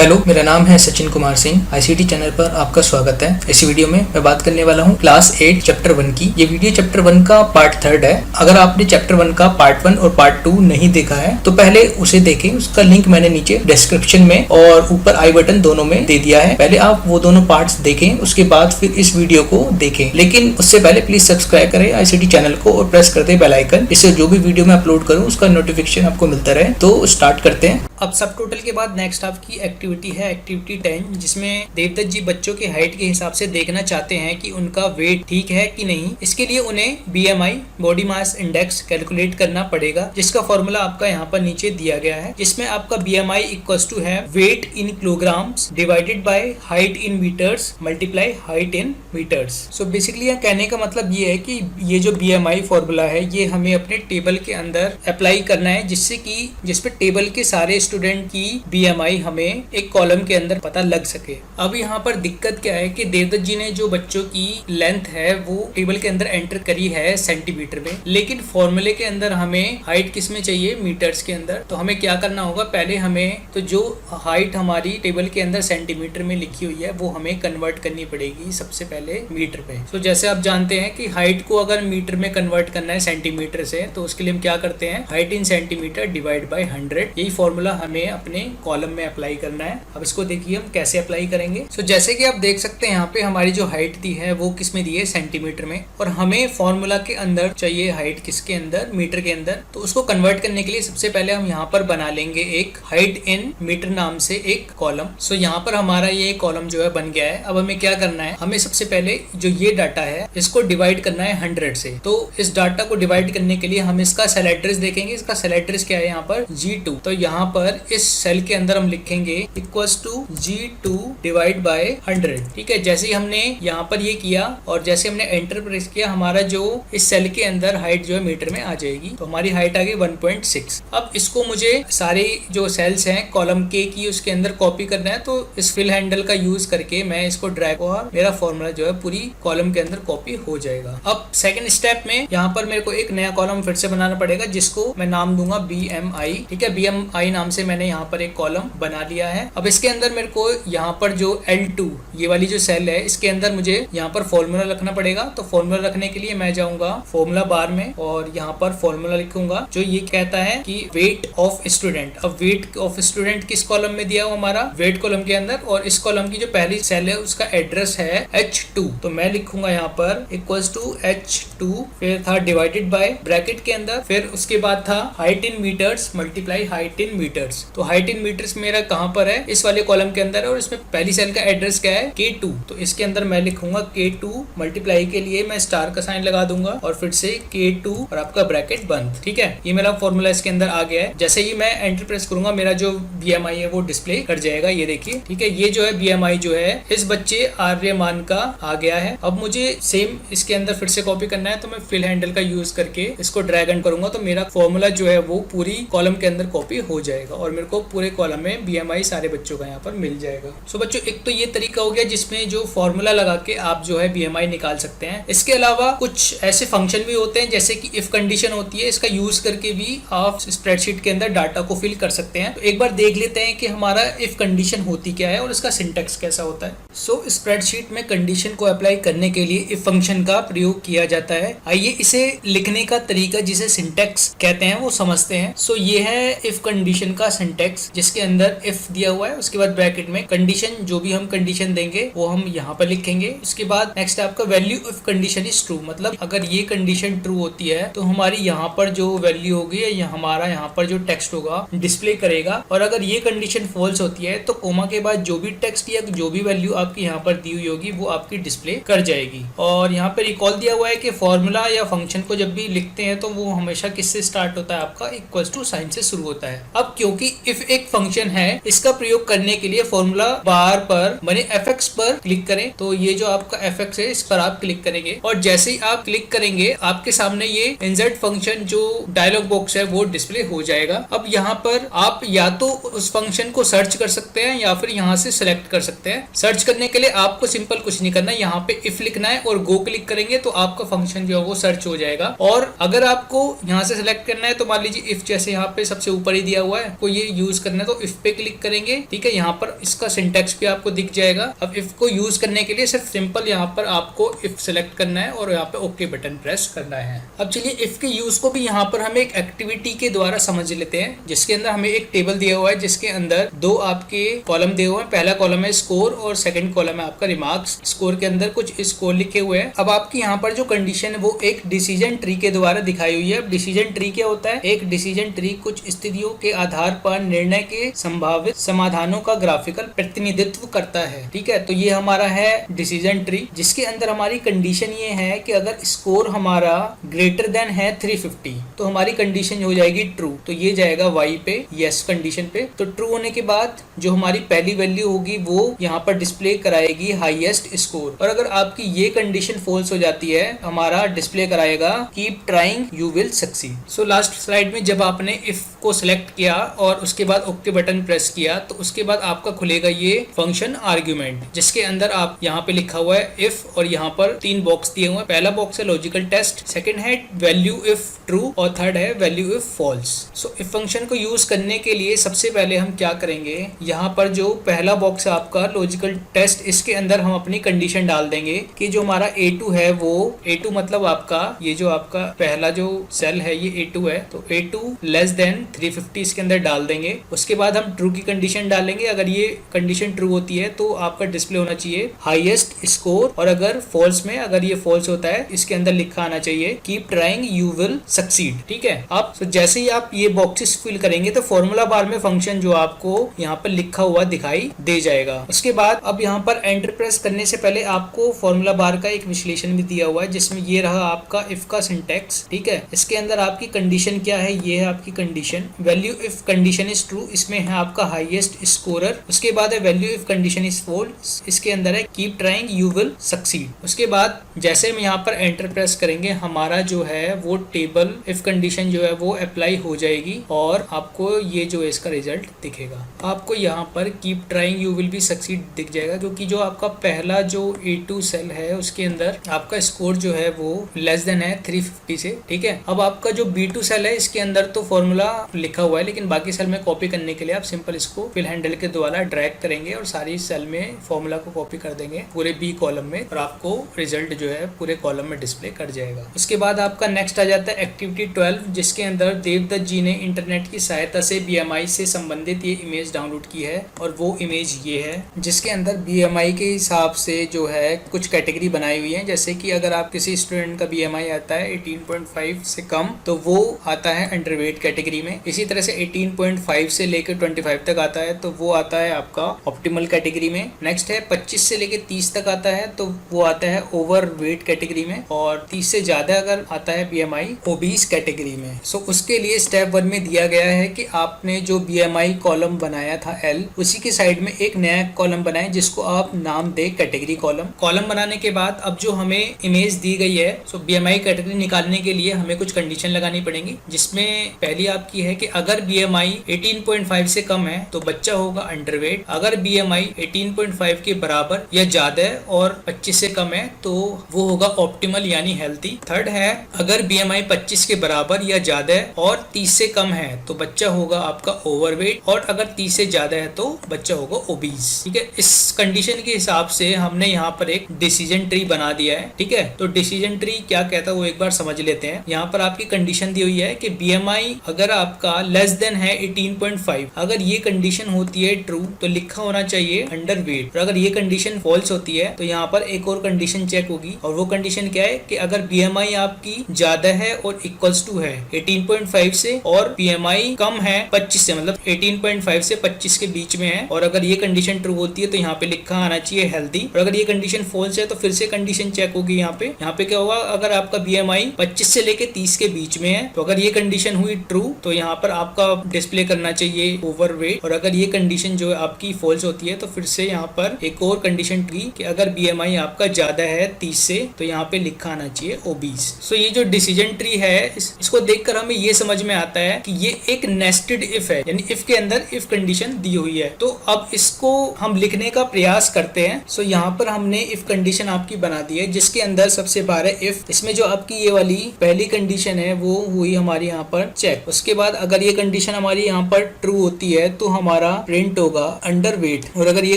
Hello, मेरा नाम है सचिन कुमार सिंह। आईसीटी चैनल पर आपका स्वागत है। इस वीडियो में मैं बात करने वाला हूँ क्लास 8 चैप्टर 1 की। ये वीडियो चैप्टर 1 का पार्ट 3 है। अगर आपने चैप्टर 1 का पार्ट 1 और पार्ट 2 नहीं देखा है तो पहले उसे देखें। उसका लिंक मैंने नीचे डिस्क्रिप्शन में और ऊपर आई बटन दोनों में दे दिया है। पहले आप वो दोनों पार्ट्स देखें, उसके बाद फिर इस वीडियो को देखें। लेकिन उससे पहले प्लीज सब्सक्राइब करें आईसीटी चैनल को और प्रेस कर दे बेल आइकन, इससे जो भी वीडियो मैं अपलोड करूँ उसका नोटिफिकेशन आपको मिलता रहे। तो स्टार्ट करते हैं। अब सब टोटल के बाद नेक्स्ट आपकी एक्टिविटी है एक्टिविटी 10, जिसमें देवदत्त जी बच्चों के हाइट के हिसाब से देखना चाहते हैं कि उनका वेट ठीक है कि नहीं। इसके लिए उन्हें BMI body mass index calculate करना पड़ेगा, जिसका फॉर्मूला आपका यहाँ पर नीचे दिया गया है, जिसमें आपका BMI इक्वल्स टू है weight in kilograms divided by height in metres multiply height in metres. So basically यह कहने का मतलब ये है कि ये जो BMI फॉर्मूला है ये हमें अपने टेबल के अंदर अप्लाई करना है, जिसपे टेबल के सारे स्टूडेंट की BMI हमें एक कॉलम के अंदर पता लग सके। अब यहाँ पर दिक्कत क्या है कि देवदत्त जी ने जो बच्चों की लेंथ है वो टेबल के अंदर एंटर करी है सेंटीमीटर में, लेकिन फॉर्मूले के अंदर हमें हाइट किस में चाहिए, मीटर्स के अंदर। तो हमें क्या करना होगा, पहले हमें तो जो हाइट हमारी टेबल के अंदर सेंटीमीटर में लिखी हुई है वो हमें कन्वर्ट करनी पड़ेगी सबसे पहले मीटर पे। तो जैसे आप जानते हैं कि हाइट को अगर मीटर में कन्वर्ट करना है सेंटीमीटर से, तो उसके लिए हम क्या करते हैं, height in centimetre divide by 100। यही फॉर्मूला हमें अपने कॉलम में अप्लाई करना है। अब इसको देखिए हम कैसे अप्लाई करेंगे। सो जैसे कि आप देख सकते हैं यहाँ पे हमारी जो हाइट दी है वो किस में दी है, सेंटीमीटर में, और हमें फॉर्मूला के अंदर चाहिए हाइट किसके अंदर, मीटर के अंदर। तो उसको कन्वर्ट करने के लिए सबसे पहले हम यहाँ पर बना लेंगे एक हाइट इन मीटर नाम से एक कॉलम। सो यहाँ पर हमारा ये कॉलम जो है बन गया है। अब हमें क्या करना है, हमें सबसे पहले जो ये डाटा है इसको डिवाइड करना है 100 से। तो इस डाटा को डिवाइड करने के लिए हम इसका सेल एड्रेस देखेंगे। इसका सेल एड्रेस क्या है, यहाँ पर G2। तो यहाँ पर इस सेल के अंदर हम लिखेंगे equals to G2 divide by 100। ठीक है, जैसे ही हमने यहाँ पर ये किया और जैसे हमने एंटर प्रेस किया, हमारा जो इस सेल के अंदर हाइट जो है मीटर में आ जाएगी। तो हमारी हाइट आ गई 1.6। अब इसको मुझे सारे जो सेल्स हैं कॉलम के की उसके अंदर कॉपी करना है। तो इस फिल हैंडल का यूज करके मैं इसको ड्रैग और मेरा फॉर्मूला जो है पूरी कॉलम के अंदर कॉपी हो जाएगा। अब सेकंड स्टेप में यहाँ पर मेरे को एक नया कॉलम फिर से बनाना पड़ेगा, जिसको मैं नाम दूंगा BMI। ठीक है, BMI नाम से मैंने यहाँ पर एक कॉलम बना लिया है। अब इसके अंदर मेरे को यहाँ पर जो L2 ये वाली जो सेल है इसके अंदर मुझे यहाँ पर फॉर्मूला रखना पड़ेगा। तो फॉर्मूला रखने के लिए मैं जाऊंगा फॉर्मूला बार में और यहाँ पर फॉर्मूला लिखूंगा जो ये कहता है कि वेट ऑफ स्टूडेंट। अब वेट ऑफ स्टूडेंट किस कॉलम में दिया हुआ, हमारा वेट कॉलम के अंदर, और इस कॉलम की जो पहली सेल है उसका एड्रेस है H2। तो मैं लिखूंगा यहाँ पर इक्वल्स टू H2, फिर था डिवाइडेड बाय ब्रैकेट के अंदर, फिर उसके बाद था height in metres multiply height in metres. तो हाइट इन मीटर्स मेरा कहाँ पर है, इस वाले कॉलम के अंदर है, और इसमें पहली सेल का एड्रेस क्या है, K2। तो इसके अंदर मैं लिखूंगा K2, मल्टीप्लाई के लिए मैं स्टार का साइन लगा दूंगा और फिर से K2 और आपका ब्रैकेट बंद। ठीक है, ये मेरा फॉर्मूला इसके अंदर आ गया है। जैसे ही मैं एंटर प्रेस करूंगा मेरा जो BMI है वो डिस्प्ले कर जाएगा, ये देखिए। ठीक है, ये जो है BMI जो है इस बच्चे आर्यमान का आ गया है। अब मुझे सेम इसके अंदर फिर से कॉपी करना है, तो मैं फिल हैंडल का यूज करके इसको ड्रैग एंड करूंगा, तो मेरा फॉर्मूला जो है वो पूरी कॉलम के अंदर कॉपी हो जाएगा और मेरे को पूरे कॉलम में BMI सारे बच्चों का यहाँ पर मिल जाएगा। सो बच्चों, एक तो ये तरीका हो गया जिसमें जो फॉर्मूला लगा के आप जो है BMI निकाल सकते हैं। इसके अलावा कुछ ऐसे फंक्शन भी होते हैं जैसे कि इफ कंडीशन होती है, इसका यूज करके भी आप स्प्रेडशीट के अंदर डाटा को फिल कर सकते हैं। तो एक बार देख लेते हैं कि हमारा इफ कंडीशन होती क्या है और इसका सिंटैक्स कैसा होता है। सो स्प्रेडशीट में कंडीशन को अप्लाई करने के लिए इफ फंक्शन का प्रयोग किया जाता है। आइए इसे लिखने का तरीका, जिसे सिंटैक्स कहते हैं, वो समझते हैं। सो ये है इफ कंडीशन का सिंटैक्स, जिसके अंदर इफ दिया हुआ है, उसके बाद ब्रैकेट में कंडीशन, जो भी हम कंडीशन देंगे वो हम यहाँ पर लिखेंगे। उसके बाद नेक्स्ट आपका value if condition is true, मतलब अगर ये कंडीशन ट्रू होती है तो हमारी यहाँ पर जो वैल्यू होगी या हमारा यहाँ पर जो टेक्स्ट होगा डिस्प्ले करेगा, और अगर ये कंडीशन फॉल्स होती है तो कोमा के बाद जो भी टेक्स्ट या जो भी वैल्यू आपकी यहाँ पर दी हुई होगी वो आपकी डिस्प्ले कर जाएगी। और यहाँ पर रिकॉल दिया हुआ है कि फॉर्मूला या फंक्शन को जब भी लिखते हैं तो वो हमेशा किससे स्टार्ट होता है, आपका इक्वल्स टू साइन से शुरू होता है। अब क्योंकि इफ एक फंक्शन है, इसका प्रयोग करने के लिए फॉर्मूला बार पर माने fx पर क्लिक करें। तो ये जो आपका fx है इस पर आप क्लिक करेंगे, और जैसे ही आप क्लिक करेंगे आपके सामने ये इंसर्ट फंक्शन जो डायलॉग बॉक्स है वो डिस्प्ले हो जाएगा। अब यहाँ पर आप या तो उस फंक्शन को सर्च कर सकते हैं या फिर यहाँ से सिलेक्ट कर सकते हैं। सर्च करने के लिए आपको सिंपल कुछ नहीं करना है, यहाँ पे इफ लिखना है और गो क्लिक करेंगे तो आपका फंक्शन जो है वो सर्च हो जाएगा। और अगर आपको यहाँ से सिलेक्ट करना है तो मान लीजिए इफ जैसे यहाँ पे सबसे ऊपर ही दिया हुआ है, आपको ये यूज करना है तो इफ पे क्लिक करेंगे, ठीक है। यहाँ पर इसका सिंटैक्स भी आपको दिख जाएगा। अब इफ को यूज करने के लिए सिर्फ सिंपल यहाँ पर आपको इफ सेलेक्ट करना है और यहाँ पे ओके बटन प्रेस करना है। अब चलिए इफ के यूज को भी यहाँ पर हम एक एक्टिविटी के द्वारा समझ लेते हैं, जिसके अंदर हमें एक टेबल दिया हुआ है जिसके अंदर दो आपके कॉलम दिए हुए हैं। पहला कॉलम है स्कोर और सेकंड कॉलम है आपका रिमार्क्स। स्कोर के अंदर कुछ स्कोर लिखे हुए हैं। अब आपकी यहाँ पर जो कंडीशन है वो एक डिसीजन ट्री के द्वारा दिखाई हुई है। अब डिसीजन ट्री क्या होता है? एक डिसीजन ट्री कुछ स्थितियों के आधार पर निर्णय के संभावित समाधानों का ग्राफिकल प्रतिनिधित्व करता है, ठीक है। तो ये हमारा है डिसीजन ट्री, जिसके अंदर हमारी कंडीशन ये है कि अगर स्कोर हमारा ग्रेटर देन है 350 तो हमारी कंडीशन हो जाएगी ट्रू, तो ये जाएगा वाई पे, यस कंडीशन पे। तो ट्रू होने के बाद जो हमारी पहली वैल्यू होगी वो यहाँ पर डिस्प्ले कराएगी हाईएस्ट स्कोर। और अगर आपकी ये कंडीशन फॉल्स हो जाती है, हमारा डिस्प्ले कराएगा keep trying you will succeed. So last slide में जब आपने इफ को सिलेक्ट किया और उसके बाद ओके बटन प्रेस किया तो उसके बाद आपका खुलेगा ये फंक्शन आर्ग्यूमेंट, जिसके अंदर आप यहाँ पे लिखा हुआ है इफ और यहाँ पर 3 बॉक्स दिए हुए हैं। पहला बॉक्स है लॉजिकल टेस्ट, सेकंड है वैल्यू इफ ट्रू और थर्ड है value if false. So if function को यूज करने के लिए सबसे पहले हम क्या करेंगे, यहाँ पर जो पहला बॉक्स है आपका लॉजिकल टेस्ट, इसके अंदर हम अपनी कंडीशन डाल देंगे कि जो हमारा A2 है वो A2 मतलब आपका ये जो आपका पहला जो सेल है ये A2 है, तो A2 लेस देन 350 इसके अंदर डाल देंगे। उसके बाद हम ट्रू की कंडीशन डालेंगे। अगर ये कंडीशन ट्रू होती है तो आपका डिस्प्ले होना चाहिए हाईएस्ट स्कोर, और अगर फॉल्स में अगर ये फॉल्स होता है इसके अंदर लिखा आना चाहिए keep trying you will succeed, ठीक है। आप जैसे ही आप ये बॉक्सेस फिल करेंगे तो फॉर्मूला बार में फंक्शन जो आपको यहाँ पर लिखा हुआ दिखाई दे जाएगा। उसके बाद अब यहाँ पर एंटर प्रेस करने से पहले आपको फॉर्मूला बार का एक विश्लेषण भी दिया हुआ है, जिसमें ये रहा आपका इफ का सिंटैक्स, ठीक है। इसके अंदर आपकी कंडीशन क्या है, ये है आपकी condition value if condition is true, इसमें है आपका हाईएस्ट स्कोरर। उसके बाद है value if condition is false, इसके अंदर है keep trying you will succeed. उसके बाद जैसे हम यहाँ पर एंटर प्रेस करेंगे हमारा जो है वो टेबल इफ कंडीशन जो है वो अप्लाई हो जाएगी और आपको ये जो है इसका रिजल्ट दिखेगा। आपको यहाँ पर keep trying you will be succeed दिख जाएगा, क्योंकि जो आपका पहला जो A2 सेल है उसके अंदर आपका स्कोर जो है वो लेस देन है 350 से, ठीक है। अब आपका जो B2 सेल है इसके अंदर तो फॉर्मूला लिखा हुआ है, लेकिन बाकी सेल में कॉपी करने के लिए आप सिंपल इसको फिल हैंडल के द्वारा ड्रैग करेंगे और सारी सेल में फॉर्मूला को कॉपी कर देंगे पूरे B कॉलम में, और आपको रिजल्ट जो है पूरे कॉलम में डिस्प्ले कर जाएगा। उसके बाद आपका नेक्स्ट आ जाता है एक्टिविटी 12, जिसके अंदर देवदत्त जी ने इंटरनेट की सहायता से BMI से संबंधित ये इमेज डाउनलोड की है, और वो इमेज ये है, जिसके अंदर BMI के हिसाब से जो है कुछ कैटेगरी बनाई हुई है। जैसे कि अगर आप किसी स्टूडेंट का BMI आता है 18.5 से कम तो वो आता है अंडरवेट कैटेगरी में। इसी तरह से 18.5 से लेकर 25 तक आता है तो वो आता है आपका ऑप्टिमल कैटेगरी में। नेक्स्ट है 25 से लेकर 30 तक आता है तो वो आता है ओवरवेट कैटेगरी में, और 30 से ज्यादा अगर आता है BMI ओबीस कैटेगरी में। सो उसके लिए स्टेप 1 में दिया गया है कि आपने जो BMI कॉलम बनाया था L, उसी के साइड में एक नया कॉलम बनाए जिसको आप नाम दे कैटेगरी कॉलम। कॉलम बनाने के बाद अब जो हमें इमेज दी गई है, सो BMI कैटेगरी निकालने के लिए हमें कुछ कंडीशन लगानी पड़ेंगी, जिसमें पहली आपकी है कि अगर BMI 18.5 से कम है तो बच्चा होगा अंडरवेट, अगर BMI 18.5 के बराबर या ज्यादा है और 25 से कम है तो वो होगा ऑप्टिमल यानी हेल्थी। थर्ड है अगर BMI 25 के बराबर या ज्यादा है और 30 से कम है तो बच्चा होगा आपका ओवरवेट, और अगर 30 से ज्यादा है तो बच्चा होगा ओबीस, ठीक है। इस कंडीशन के हिसाब से हमने यहाँ पर एक डिसीजन ट्री बना दिया है, ठीक है। तो डिसीजन ट्री क्या कहता है वो एक बार समझ लेते हैं। यहाँ पर आपकी कंडीशन दी हुई है कि BMI अगर आपका लेस देन है 18.5, अगर ये कंडीशन होती है ट्रू तो लिखा होना चाहिए अंडरवेट, और अगर ये कंडीशन फॉल्स होती है तो यहाँ पर एक और कंडीशन चेक होगी, और वो कंडीशन क्या है कि अगर BMI आपकी ज्यादा है और इक्वल्स टू है 18.5 से और BMI कम है 25 से, मतलब 18.5 से 25 के बीच में है, और अगर ये कंडीशन ट्रू होती है तो यहाँ पे लिखा आना चाहिए हेल्दी, और अगर ये कंडीशन फॉल्स है तो फिर से कंडीशन चेक होगी। यहाँ पे क्या होगा, अगर आपका BMI 25 से लेके 30 के बीच में है तो अगर ये कंडीशन हुई ट्रू तो यहाँ पर आपका डिस्प्ले करना चाहिए ओवरवेट, और अगर ये कंडीशन जो है आपकी फॉल्स होती है तो फिर से यहाँ पर एक और कंडीशन ट्री कि अगर BMI आपका ज्यादा है 30 से तो यहाँ पे लिखा आना चाहिए ओबीस। सो ये जो डिसीजन ट्री है इसको देखकर हमें ये समझ में आता है कि ये एक नेस्टेड इफ है, यानी इफ के अंदर इफ कंडीशन दी हुई है। तो अब इसको हम लिखने का प्रयास करते हैं। सो यहाँ पर हमने इफ कंडीशन आपकी बना दी है, जिसके अंदर सबसे बार है इफ, इसमें जो आपकी ये वाली पहली कंडीशन है वो हुई हमारी यहाँ पर चेक। उसके बाद अगर ये कंडीशन हमारी हमारी यहाँ पर ट्रू होती है तो हमारा प्रिंट होगा अंडर वेट, और अगर ये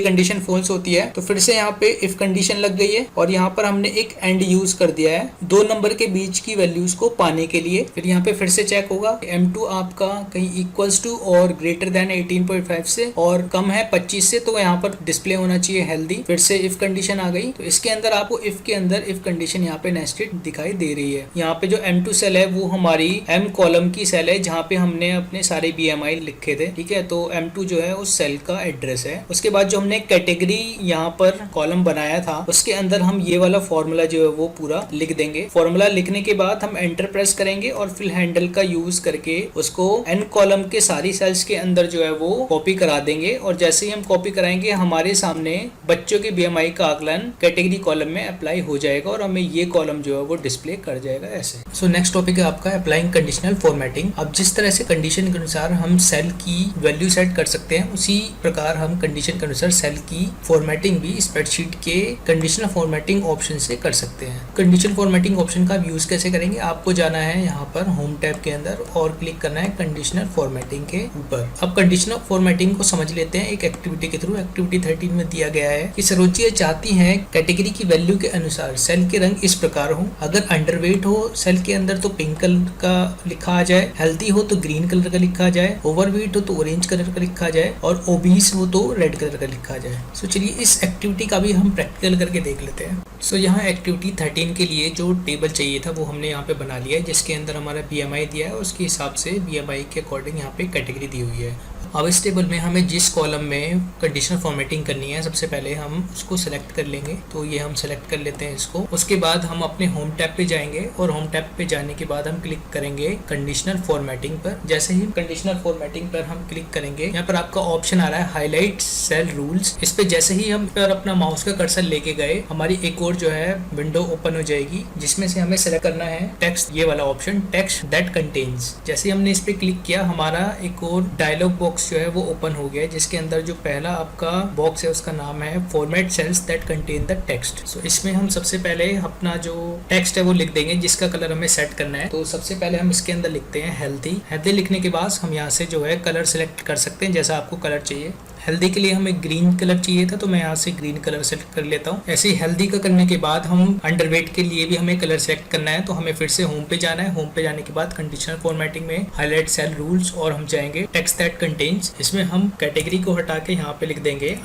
कंडीशन फॉल्स होती है तो फिर से यहाँ पे इफ कंडीशन लग गई है और यहाँ पर हमने एक एंड यूज कर दिया है दो नंबर के बीच की वैल्यूज को पाने के लिए। फिर यहाँ पे फिर से चेक होगा M2 आपका कहीं इक्वल्स टू और ग्रेटर देन 18.5 से और कम है 25 से, तो यहाँ पर डिस्प्ले होना चाहिए हेल्दी। फिर से इफ कंडीशन आ गई तो इसके अंदर आपको इफ के अंदर इफ कंडीशन यहाँ पे नेस्टेड दिखाई दे रही है। यहाँ पे जो M2 सेल है वो हमारी M कॉलम की सेल है जहाँ पे हमने अपने सारे BMI लिखे थे, ठीक है। तो M2 जो है उस सेल का एड्रेस है। उसके बाद जो हमने कैटेगरी यहाँ पर कॉलम बनाया था उसके अंदर हम ये वाला फॉर्मूला जो है वो पूरा लिख देंगे। फॉर्मूला लिखने के बाद हम एंटर प्रेस करेंगे और फिल हैंडल का यूज करके उसको N कॉलम के सारी सेल्स के अंदर जो है वो कॉपी करा देंगे, और जैसे ही हम कॉपी कराएंगे हमारे सामने बच्चों के BMI का आकलन कैटेगरी कॉलम में अप्लाई हो जाएगा और हमें ये कॉलम जो है वो डिस्प्ले कर जाएगा ऐसे। सो नेक्स्ट टॉपिक है आपका अप्लाइंग कंडीशनल फॉर्मेटिंग। अब जिस तरह से कंडीशन के अनुसार हम सेल की वैल्यू सेट कर सकते हैं उसी प्रकार हम कंडीशन के अनुसार सेल की फॉर्मेटिंग भी स्प्रेडशीट के कंडीशनल फॉर्मेटिंग ऑप्शन से कर सकते हैं। कंडीशन फॉर्मेटिंग ऑप्शन का यूज कैसे करेंगे, आपको जाना है यहाँ पर होम टैब के अंदर और क्लिक करना है कंडीशनल फॉर्मेटिंग के ऊपर। अब कंडीशनल फॉर्मेटिंग को समझ लेते हैं एक एक्टिविटी के थ्रू। एक्टिविटी 13 में दिया गया है कि सरोजिया चाहती हैं कैटेगरी की वैल्यू के अनुसार सेल के रंग इस प्रकार हो। अगर अंडरवेट हो सेल के अंदर तो पिंक कलर का लिखा आ जाए, हेल्दी हो तो ग्रीन कलर का लिखा जाए, ओवरवेट हो तो ऑरेंज कलर का लिखा जाए और ओबीस हो तो रेड कलर का लिखा जाए। सो चलिए इस एक्टिविटी का भी हम प्रैक्टिकल करके देख लेते हैं। सो यहाँ एक्टिविटी 13 के लिए जो टेबल चाहिए था वो हमने यहाँ पे बना लिया है, जिसके अंदर हमारा BMI दिया है, उसके हिसाब से BMI के अकॉर्डिंग यहाँ पे कैटेगरी दी हुई है। अब इस टेबल में हमें जिस कॉलम में कंडीशनल फॉर्मेटिंग करनी है सबसे पहले हम उसको सेलेक्ट कर लेंगे। तो ये हम सेलेक्ट कर लेते हैं इसको। उसके बाद हम अपने होम टैब पे जाएंगे और होम टैब पे जाने के बाद हम क्लिक करेंगे कंडीशनल फॉर्मेटिंग पर। जैसे ही कंडीशनल फॉर्मेटिंग पर हम क्लिक करेंगे यहाँ पर आपका ऑप्शन आ रहा है हाईलाइट सेल रूल्स। इस पे जैसे ही हम पर अपना माउस का कर्सर लेके गए हमारी एक और जो है विंडो ओपन हो जाएगी, जिसमें से हमें सेलेक्ट करना है टेक्स्ट, ये वाला ऑप्शन टेक्स्ट दैट कंटेन्स। जैसे हमने इस पे क्लिक किया हमारा एक और डायलॉग बॉक्स जो है वो ओपन हो गया है, जिसके अंदर जो पहला आपका बॉक्स है उसका नाम है format cells that contain the text. So इसमें हम सबसे पहले अपना जो टेक्स्ट है वो लिख देंगे जिसका कलर हमें सेट करना है। तो सबसे पहले हम इसके अंदर लिखते हैं हेल्दी। हेल्दी लिखने के बाद हम यहाँ से जो है कलर सेलेक्ट कर सकते हैं जैसा आपको कलर चाहिए। हेल्दी के लिए हमें ग्रीन कलर चाहिए था तो मैं यहाँ से ग्रीन कलर सेलेक्ट कर लेता हूँ। ऐसे ही हेल्दी का करने के बाद हम अंडरवेट के लिए भी हमें कलर सेलेक्ट करना है, तो हमें फिर से होम पे जाना है। होम पे जाने के बाद कंडीशनल फॉर्मेटिंग में हाईलाइट सेल रूल्स और हम जाएंगे टेक्स्ट दैट कंटेन्स। इसमें हम कैटेगरी को हटा के यहाँ पे लिख देंगे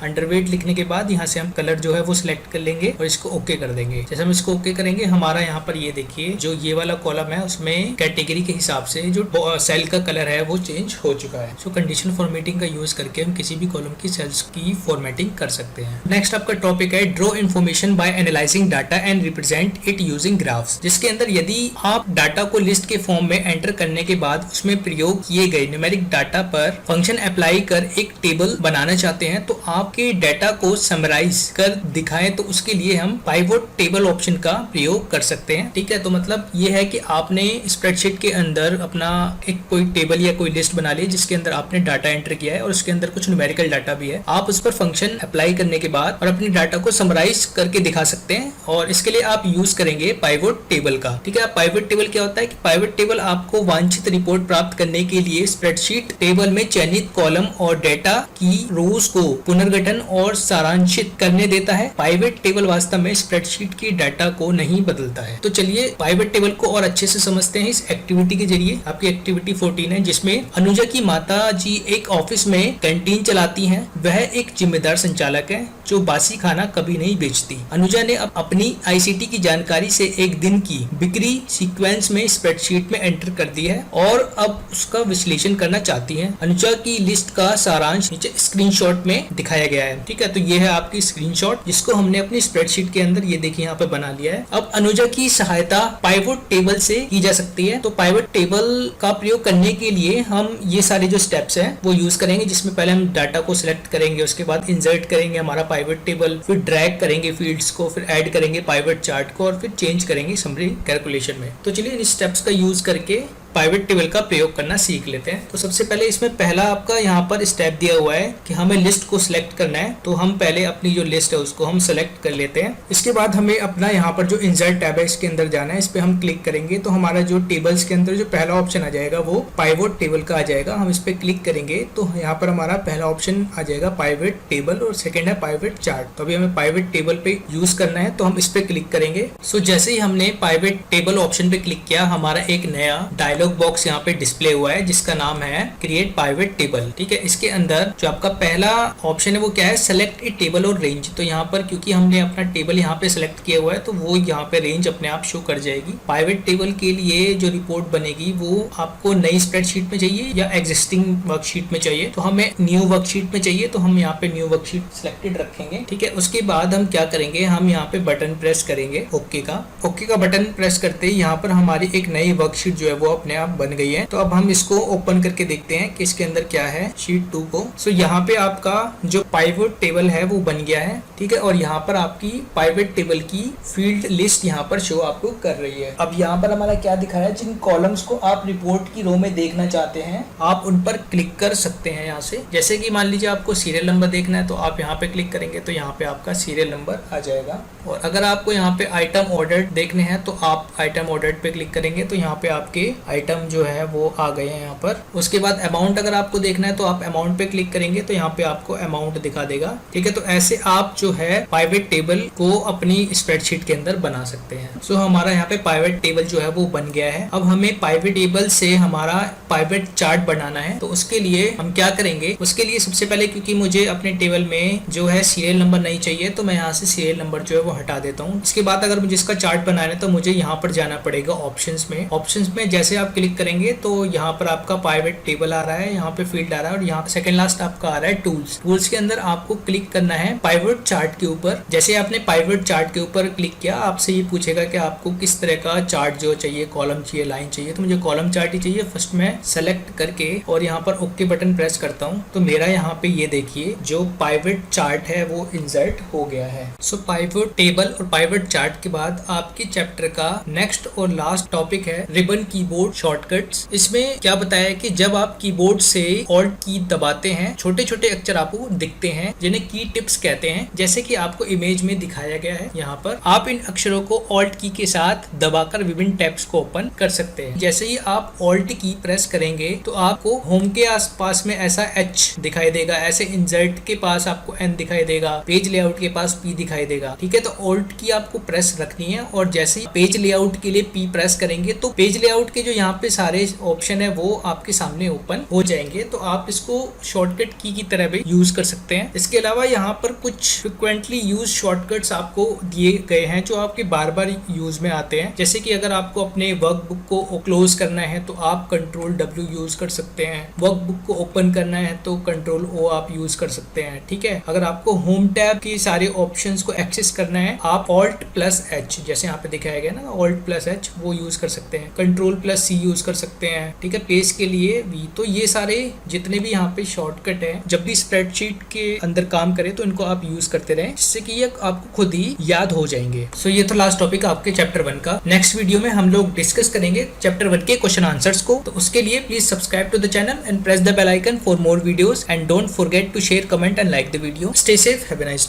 अंडरवेट लिखने के बाद यहाँ से हम कलर जो है वो सिलेक्ट कर लेंगे और इसको ओके कर देंगे। जैसे हम इसको ओके करेंगे हमारा यहाँ पर ये देखिए जो ये वाला कॉलम है उसमें कैटेगरी के हिसाब से जो सेल का कलर है वो चेंज हो चुका है। सो कंडीशनल फॉर्मेटिंग का यूज करके हम किसी भी कॉलम की सेल्स की फॉर्मेटिंग कर सकते हैं। नेक्स्ट आपका टॉपिक है draw information bye analysing data and represent it using graphs, जिसके अंदर यदि आप डाटा को लिस्ट के फॉर्म में एंटर करने के बाद उसमें प्रयोग किए गए न्यूमेरिक डाटा पर फंक्शन अप्लाई कर एक टेबल बनाना चाहते हैं तो आपके डाटा को समराइज कर दिखाएं तो उसके लिए हम पाइवोट टेबल ऑप्शन का प्रयोग कर सकते हैं। ठीक है, तो मतलब ये है कि आपने स्प्रेडशीट के अंदर अपना एक कोई टेबल या कोई लिस्ट बना ली जिसके अंदर आपने डाटा एंटर किया है और उसके अंदर कुछ न्यूमेरिकल डाटा भी है। आप उस पर फंक्शन अप्लाई करने के बाद और अपने डाटा को समराइज करके दिखा सकते हैं और इसके लिए आप यूज करेंगे पाइवोट टेबल का। ठीक है, पाइवोट टेबल क्या होता है कि पाइवोट टेबल आपको वांछित रिपोर्ट प्राप्त करने के लिए स्प्रेडशीट टेबल में चयनित कॉलम और डेटा की रोज को पुनर्गठन और सारांशित करने देता है। पाइवट टेबल वास्तव में स्प्रेडशीट की डाटा को नहीं बदलता है। तो चलिए पाइवट टेबल को और अच्छे से समझते हैं इस एक्टिविटी के जरिए। आपकी एक्टिविटी 14 है जिसमें अनुजा की माता जी एक ऑफिस में कैंटीन चलाती हैं। वह एक जिम्मेदार संचालक है जो बासी खाना कभी नहीं बेचती। अनुजा ने अपनी आईसीटी की जानकारी से एक दिन की बिक्री सीक्वेंस में स्प्रेडशीट में एंटर कर दी है और अब उसका विश्लेषण करना चाहती है। अनुजा की लिस्ट का सारांश नीचे स्क्रीनशॉट में दिखाया गया है। ठीक है, तो ये है आपकी स्क्रीनशॉट जिसको हमने अपनी स्प्रेडशीट के अंदर ये देखिए यहाँ पे बना लिया है। अब अनुजा की सहायता पाइवोट टेबल से की जा सकती है। तो पाइवोट टेबल का प्रयोग करने के लिए हम ये सारे जो स्टेप्स हैं वो यूज करेंगे, जिसमें पहले हम डाटा को सिलेक्ट करेंगे, उसके बाद इंसर्ट करेंगे हमारा पाइवोट टेबल, फिर ड्रैग करेंगे फील्ड्स को, फिर ऐड करेंगे पाइवोट चार्ट को और फिर चेंज करेंगे समरी कैलकुलेशन में। तो चलिए इन स्टेप्स का यूज करके पाइवट टेबल का प्रयोग करना सीख लेते हैं। तो सबसे पहले इसमें पहला आपका यहाँ पर स्टेप दिया हुआ है कि हमें लिस्ट को सिलेक्ट करना है। तो हम पहले अपनी जो लिस्ट है उसको हम सिलेक्ट कर लेते हैं। इसके बाद हमें अपना यहाँ पर जो इंसर्ट टैब है इसके अंदर जाना है, इस पे हम क्लिक करेंगे तो हमारा जो टेबल्स के अंदर जो पहला ऑप्शन आ जाएगा वो पाइवट टेबल का आ जाएगा। हम इस पे क्लिक करेंगे तो यहाँ पर हमारा पहला ऑप्शन आ जाएगा पाइवट टेबल और सेकंड है पाइवट चार्ट। तो अभी हमें पाइवट टेबल पे यूज करना है तो हम इस पे क्लिक करेंगे। सो जैसे ही हमने पाइवट टेबल ऑप्शन पे क्लिक किया, हमारा एक नया डायलॉग बॉक्स यहाँ पे डिस्प्ले हुआ है जिसका नाम है क्रिएट पाइवट टेबल। ठीक है, इसके अंदर जो आपका पहला ऑप्शन है वो क्या है, सेलेक्ट ए टेबल और रेंज। तो यहाँ पर क्योंकि हमने अपना टेबल यहाँ पे सेलेक्ट किया हुआ है तो वो यहाँ पे रेंज अपने आप शो कर जाएगी। पाइवट टेबल के लिए जो रिपोर्ट बनेगी वो आपको नई स्प्रेडशीट में चाहिए या एग्जिस्टिंग वर्कशीट में चाहिए। तो हमें न्यू वर्कशीट में चाहिए तो हम यहाँ पे न्यू वर्कशीट सिलेक्टेड रखेंगे। ठीक है, उसके बाद हम क्या करेंगे, हम यहाँ पे बटन प्रेस करेंगे ओके का बटन प्रेस करते ही यहाँ पर हमारी एक नई वर्कशीट जो है वो अपने आप बन गई है। तो अब हम इसको ओपन करके देखते हैं कि इसके अंदर क्या है शीट 2 को। सो यहाँ पे आपका जो पाइवट टेबल है वो बन गया है। ठीक है, और यहाँ पर आपकी पाइवट टेबल की फील्ड लिस्ट यहाँ पर शो आपको कर रही है। अब यहाँ पर हमारा क्या दिखा है, जिन कॉलम्स को आप रिपोर्ट की रो में देखना चाहते हैं आप उन पर क्लिक कर सकते हैं यहाँ से। जैसे कि मान लीजिए आपको सीरियल नंबर देखना है तो आप यहाँ पे क्लिक करेंगे तो यहाँ पे आपका सीरियल नंबर आ जाएगा। और अगर आपको यहाँ पे आइटम ऑर्डर देखने हैं तो आप आइटम ऑर्डर पे क्लिक करेंगे तो यहाँ पे आपके आइटम जो है वो आ गए हैं यहाँ पर। उसके बाद अमाउंट अगर आपको देखना है तो आप अमाउंट पे क्लिक करेंगे तो यहाँ पे आपको अमाउंट दिखा देगा। ठीक है, तो ऐसे आप जो है पाइवट टेबल को अपनी स्प्रेडशीट के अंदर बना सकते हैं। सो हमारा यहाँ पे पाइवट टेबल जो है वो बन गया है। अब हमें पाइवट टेबल से हमारा पाइवट चार्ट बनाना है। तो उसके लिए हम क्या करेंगे, उसके लिए सबसे पहले क्योंकि मुझे अपने टेबल में जो है सीरियल नंबर नहीं चाहिए तो मैं यहाँ से सीरियल नंबर जो है वो हटा देता हूँ। इसके बाद अगर मुझे इसका चार्ट बनाना है तो मुझे यहाँ पर जाना पड़ेगा ऑप्शंस में। ऑप्शंस में जैसे आप क्लिक करेंगे तो यहाँ पर आपका पाइवट टेबल आ रहा है, यहाँ पे फील्ड आ रहा है और यहाँ सेकंड लास्ट आपका आ रहा है टूल्स के अंदर आपको क्लिक करना है पाइवट चार्ट के ऊपर। जैसे आपने पाइवट चार्ट के ऊपर क्लिक किया आपसे ये पूछेगा कि आपको किस तरह का चार्ट जो चाहिए, कॉलम चाहिए, लाइन चाहिए। तो मुझे कॉलम चार्ट ही चाहिए। फर्स्ट मैं सेलेक्ट करके और यहाँ पर ओके बटन प्रेस करता हूँ तो मेरा यहाँ पे ये देखिए जो पाइवट चार्ट है वो इंसर्ट हो गया है। सो पाइवट टेबल और पाइवट चार्ट के बाद आपके चैप्टर का नेक्स्ट और लास्ट टॉपिक है रिबन कीबोर्ड शॉर्टकट्स। इसमें क्या बताया है कि जब आप कीबोर्ड से ऑल्ट की दबाते हैं छोटे छोटे अक्षर आपको दिखते हैं जिन्हें की टिप्स कहते हैं। जैसे कि आपको इमेज में दिखाया गया है, यहाँ पर आप इन अक्षरों को ऑल्ट की के साथ दबाकर विभिन्न टैब्स को ओपन कर सकते हैं। जैसे ही आप ऑल्ट की प्रेस करेंगे तो आपको होम के आसपास में ऐसा H दिखाई देगा, ऐसे इंसर्ट के पास आपको N दिखाई देगा, पेज लेआउट के पास P दिखाई देगा। ठीक है, तो ऑल्ट की आपको प्रेस रखनी है और जैसे ही पेज लेआउट के लिए P प्रेस करेंगे तो पेज लेआउट के जो यहाँ पे सारे ऑप्शन है वो आपके सामने ओपन हो जाएंगे। तो आप इसको शॉर्टकट की तरह भी यूज कर सकते हैं। इसके अलावा यहाँ पर कुछ फ्रिक्वेंटली यूज शॉर्टकट्स आपको दिए गए हैं जो आपके बार बार यूज में आते हैं। जैसे कि अगर आपको अपने वर्कबुक को क्लोज करना है तो आप कंट्रोल W यूज कर सकते हैं। वर्कबुक को ओपन करना है तो कंट्रोल O आप यूज कर सकते हैं। ठीक है, अगर आपको होम टैब के सारे ऑप्शंस को एक्सेस करना है आप Alt+H जैसे यहाँ पे दिखाया गया ना, Alt+H वो यूज कर सकते हैं। Ctrl+C यूज कर सकते हैं। ठीक है, पेज के लिए V। तो ये सारे जितने भी यहाँ पे शॉर्टकट है जब भी स्प्रेडशीट के अंदर काम करे तो इनको आप यूज करते रहें जिससे कि ये आपको खुद ही याद हो जाएंगे। सो ये तो लास्ट टॉपिक आपके चैप्टर 1 का। नेक्स्ट वीडियो में हम लोग डिस्कस करेंगे चैप्टर 1 के क्वेश्चन आंसर्स को। तो उसके लिए please subscribe to the channel and press the bell icon for more videos and don't forget to share, comment and like the video. Stay safe, have a nice day.